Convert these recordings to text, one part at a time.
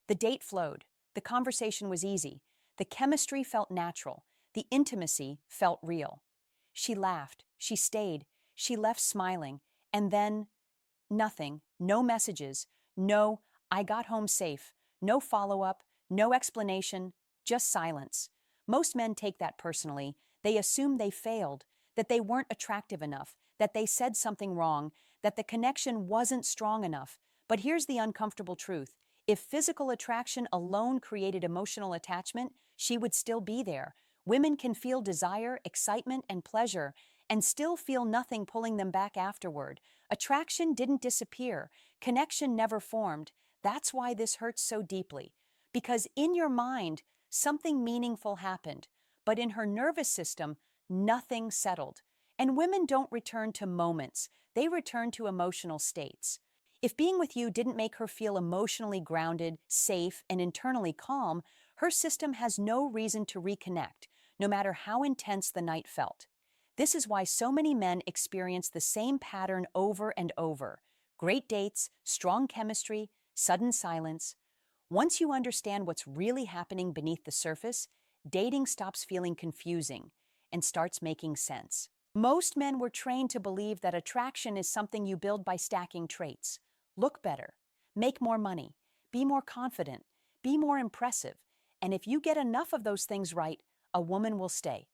The date flowed. The conversation was easy. The chemistry felt natural. The intimacy felt real. She laughed. She stayed. She left smiling. And then nothing. No messages. No, I got home safe. No follow-up. No explanation. Just silence. Most men take that personally. They assume they failed, that they weren't attractive enough, that they said something wrong, that the connection wasn't strong enough. But here's the uncomfortable truth. If physical attraction alone created emotional attachment, she would still be there. Women can feel desire, excitement, and pleasure, and still feel nothing pulling them back afterward. Attraction didn't disappear. Connection never formed. That's why this hurts so deeply. Because in your mind, something meaningful happened, but in her nervous system, nothing settled. And women don't return to moments, they return to emotional states. If being with you didn't make her feel emotionally grounded, safe, and internally calm, her system has no reason to reconnect, no matter how intense the night felt. This is why so many men experience the same pattern over and over. Great dates, strong chemistry, sudden silence. Once you understand what's really happening beneath the surface, dating stops feeling confusing and starts making sense. Most men were trained to believe that attraction is something you build by stacking traits. Look better, make more money, be more confident, be more impressive, and if you get enough of those things right, a woman will stay.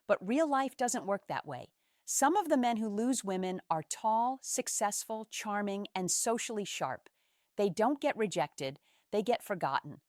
But real life doesn't work that way. Some of the men who lose women are tall, successful, charming, and socially sharp. They don't get rejected, they get forgotten.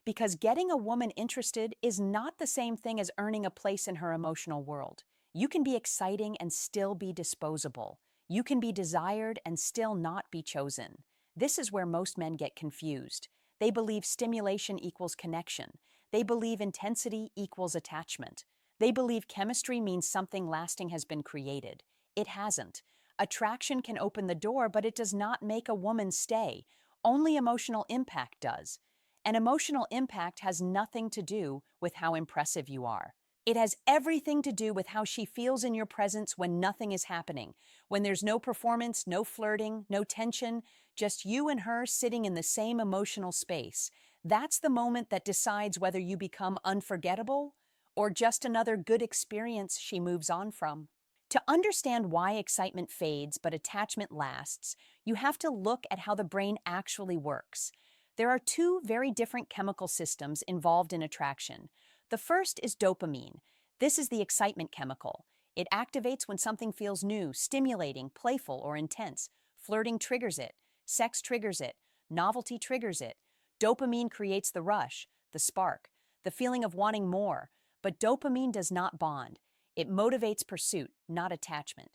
Because getting a woman interested is not the same thing as earning a place in her emotional world. You can be exciting and still be disposable. You can be desired and still not be chosen. This is where most men get confused. They believe stimulation equals connection. They believe intensity equals attachment. They believe chemistry means something lasting has been created. It hasn't. Attraction can open the door, but it does not make a woman stay. Only emotional impact does. And emotional impact has nothing to do with how impressive you are. It has everything to do with how she feels in your presence when nothing is happening, when there's no performance, no flirting, no tension, just you and her sitting in the same emotional space. That's the moment that decides whether you become unforgettable or just another good experience she moves on from. To understand why excitement fades but attachment lasts, you have to look at how the brain actually works. There are two very different chemical systems involved in attraction. The first is dopamine. This is the excitement chemical. It activates when something feels new, stimulating, playful, or intense. Flirting triggers it. Sex triggers it. Novelty triggers it. Dopamine creates the rush, the spark, the feeling of wanting more. But dopamine does not bond. It motivates pursuit, not attachment.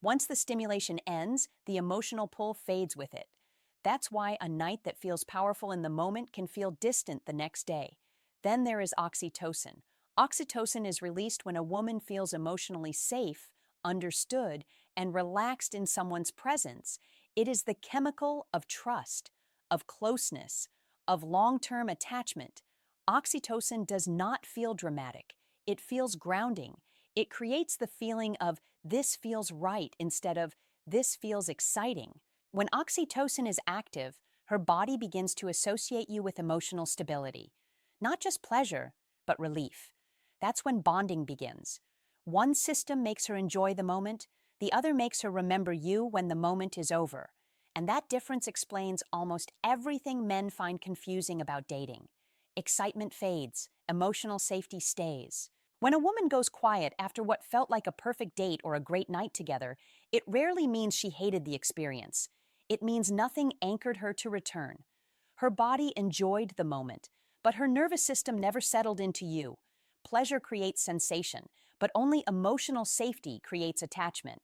Once the stimulation ends, the emotional pull fades with it. That's why a night that feels powerful in the moment can feel distant the next day. Then there is oxytocin. Oxytocin is released when a woman feels emotionally safe, understood, and relaxed in someone's presence. It is the chemical of trust, of closeness, of long-term attachment. Oxytocin does not feel dramatic. It feels grounding. It creates the feeling of this feels right instead of this feels exciting. When oxytocin is active, her body begins to associate you with emotional stability. Not just pleasure, but relief. That's when bonding begins. One system makes her enjoy the moment, the other makes her remember you when the moment is over. And that difference explains almost everything men find confusing about dating. Excitement fades, emotional safety stays. When a woman goes quiet after what felt like a perfect date or a great night together, it rarely means she hated the experience. It means nothing anchored her to return. Her body enjoyed the moment, but her nervous system never settled into you. Pleasure creates sensation, but only emotional safety creates attachment.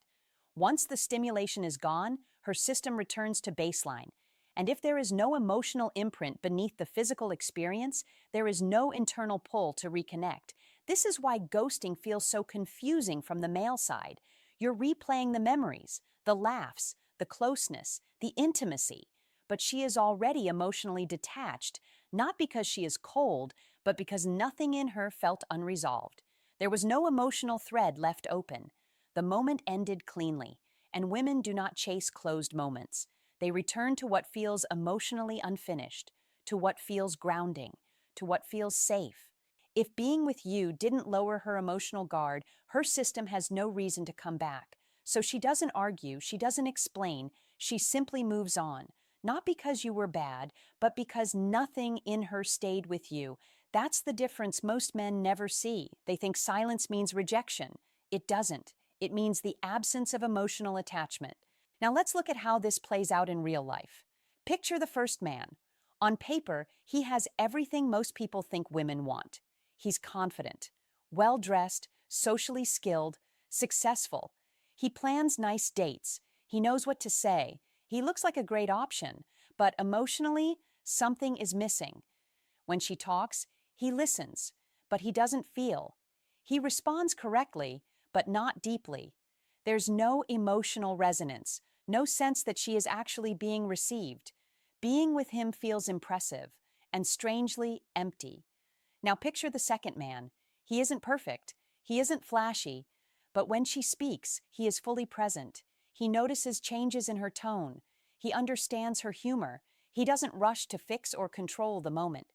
Once the stimulation is gone, her system returns to baseline. And if there is no emotional imprint beneath the physical experience, there is no internal pull to reconnect. This is why ghosting feels so confusing from the male side. You're replaying the memories, the laughs, the closeness, the intimacy. But she is already emotionally detached, not because she is cold, but because nothing in her felt unresolved. There was no emotional thread left open. The moment ended cleanly, and women do not chase closed moments. They return to what feels emotionally unfinished, to what feels grounding, to what feels safe. If being with you didn't lower her emotional guard, her system has no reason to come back. So she doesn't argue, she doesn't explain, she simply moves on. Not because you were bad, but because nothing in her stayed with you. That's the difference most men never see. They think silence means rejection. It doesn't. It means the absence of emotional attachment. Now let's look at how this plays out in real life. Picture the first man. On paper, he has everything most people think women want. He's confident, well-dressed, socially skilled, successful. He plans nice dates. He knows what to say. He looks like a great option, but emotionally, something is missing. When she talks, he listens, but he doesn't feel. He responds correctly, but not deeply. There's no emotional resonance, no sense that she is actually being received. Being with him feels impressive and strangely empty. Now picture the second man. He isn't perfect. He isn't flashy. But when she speaks, he is fully present. He notices changes in her tone. He understands her humor. He doesn't rush to fix or control the moment.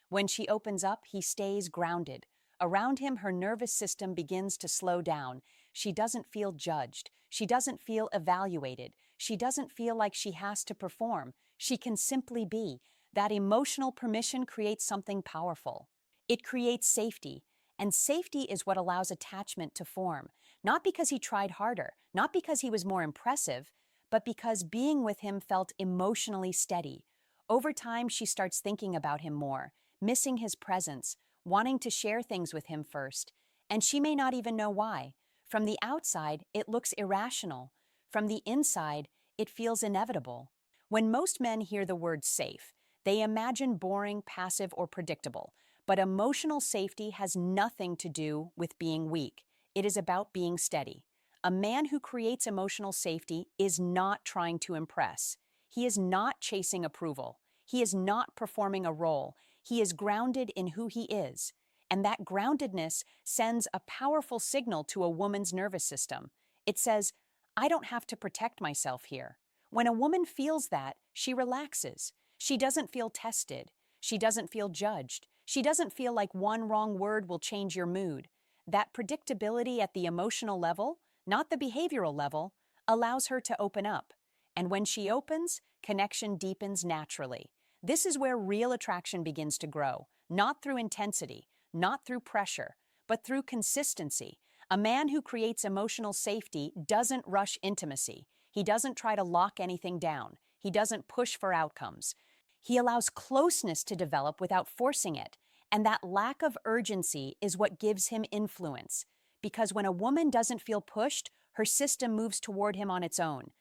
When she opens up, he stays grounded. Around him, her nervous system begins to slow down. She doesn't feel judged. She doesn't feel evaluated. She doesn't feel like she has to perform. She can simply be. That emotional permission creates something powerful. It creates safety, and safety is what allows attachment to form. Not because he tried harder, not because he was more impressive, but because being with him felt emotionally steady. Over time, she starts thinking about him more, missing his presence, wanting to share things with him first, and she may not even know why. From the outside, it looks irrational. From the inside, it feels inevitable. When most men hear the word safe, they imagine boring, passive, or predictable. But emotional safety has nothing to do with being weak. It is about being steady. A man who creates emotional safety is not trying to impress. He is not chasing approval. He is not performing a role. He is grounded in who he is. And that groundedness sends a powerful signal to a woman's nervous system. It says, I don't have to protect myself here. When a woman feels that, she relaxes. She doesn't feel tested. She doesn't feel judged. She doesn't feel like one wrong word will change your mood. That predictability at the emotional level, not the behavioral level, allows her to open up. And when she opens, connection deepens naturally. This is where real attraction begins to grow, not through intensity, not through pressure, but through consistency. A man who creates emotional safety doesn't rush intimacy. He doesn't try to lock anything down. He doesn't push for outcomes. He allows closeness to develop without forcing it, and that lack of urgency is what gives him influence. Because when a woman doesn't feel pushed, her system moves toward him on its own.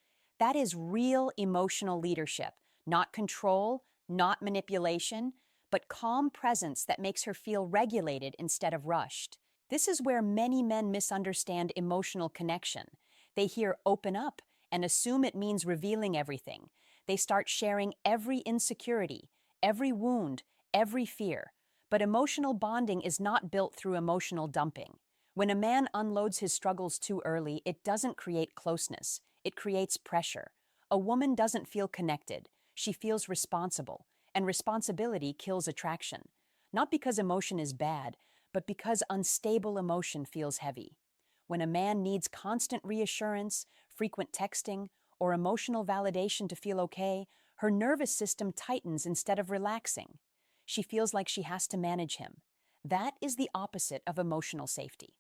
That is real emotional leadership, not control, not manipulation, but calm presence that makes her feel regulated instead of rushed. This is where many men misunderstand emotional connection. They hear open up and assume it means revealing everything. They start sharing every insecurity, every wound, every fear. But emotional bonding is not built through emotional dumping. When a man unloads his struggles too early, it doesn't create closeness. It creates pressure. A woman doesn't feel connected. She feels responsible, and responsibility kills attraction. Not because emotion is bad, but because unstable emotion feels heavy. When a man needs constant reassurance, frequent texting, or emotional validation to feel okay, her nervous system tightens instead of relaxing. She feels like she has to manage him. That is the opposite of emotional safety.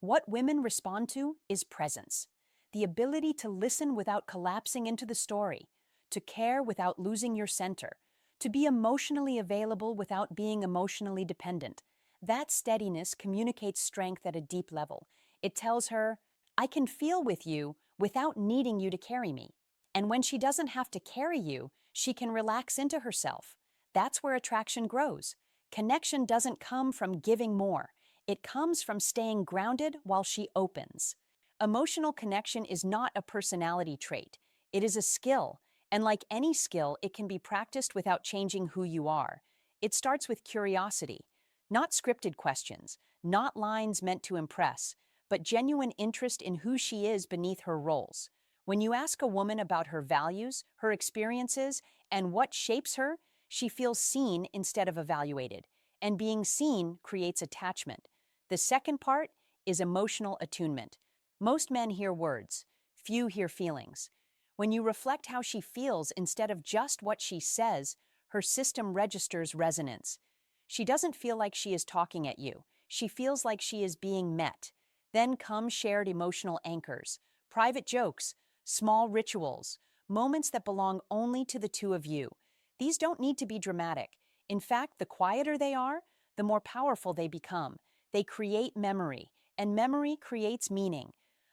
What women respond to is presence. The ability to listen without collapsing into the story, to care without losing your center, to be emotionally available without being emotionally dependent. That steadiness communicates strength at a deep level. It tells her, I can feel with you without needing you to carry me. And when she doesn't have to carry you, she can relax into herself. That's where attraction grows. Connection doesn't come from giving more. It comes from staying grounded while she opens. Emotional connection is not a personality trait. It is a skill, and like any skill, it can be practiced without changing who you are. It starts with curiosity, not scripted questions, not lines meant to impress, but genuine interest in who she is beneath her roles. When you ask a woman about her values, her experiences, and what shapes her, She feels seen instead of evaluated, and being seen creates attachment. The second part is emotional attunement. Most men hear words, few hear feelings. When you reflect how she feels instead of just what she says, her system registers resonance. She doesn't feel like she is talking at you. She feels like she is being met. Then come shared emotional anchors, private jokes, small rituals, moments that belong only to the two of you. These don't need to be dramatic. In fact, the quieter they are, the more powerful they become. They create memory, and memory creates meaning.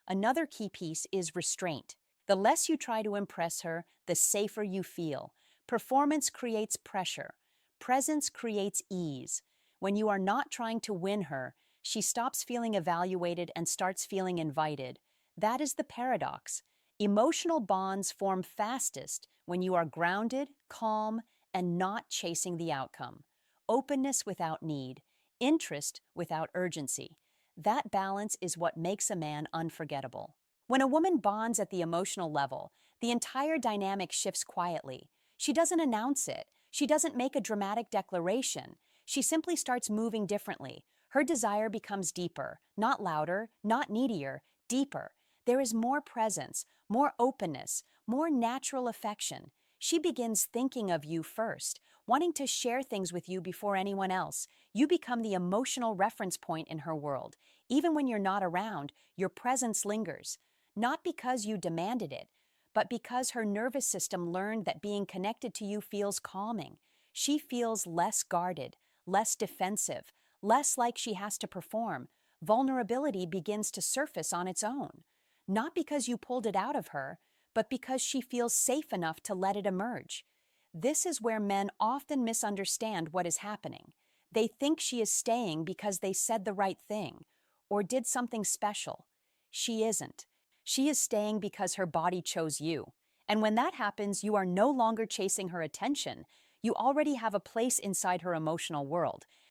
Another key piece is restraint. The less you try to impress her, the safer you feel. Performance creates pressure. Presence creates ease. When you are not trying to win her, she stops feeling evaluated and starts feeling invited. That is the paradox. Emotional bonds form fastest when you are grounded, calm, and not chasing the outcome. Openness without need, interest without urgency. That balance is what makes a man unforgettable. When a woman bonds at the emotional level, the entire dynamic shifts quietly. She doesn't announce it. She doesn't make a dramatic declaration. She simply starts moving differently. Her desire becomes deeper, not louder, not needier, deeper. There is more presence, more openness, more natural affection. She begins thinking of you first, wanting to share things with you before anyone else. You become the emotional reference point in her world. Even when you're not around, your presence lingers. Not because you demanded it, but because her nervous system learned that being connected to you feels calming. She feels less guarded, less defensive, less like she has to perform. Vulnerability begins to surface on its own. Not because you pulled it out of her, but because she feels safe enough to let it emerge. This is where men often misunderstand what is happening. They think she is staying because they said the right thing or did something special. She isn't. She is staying because her body chose you. And when that happens, you are no longer chasing her attention. You already have a place inside her emotional world.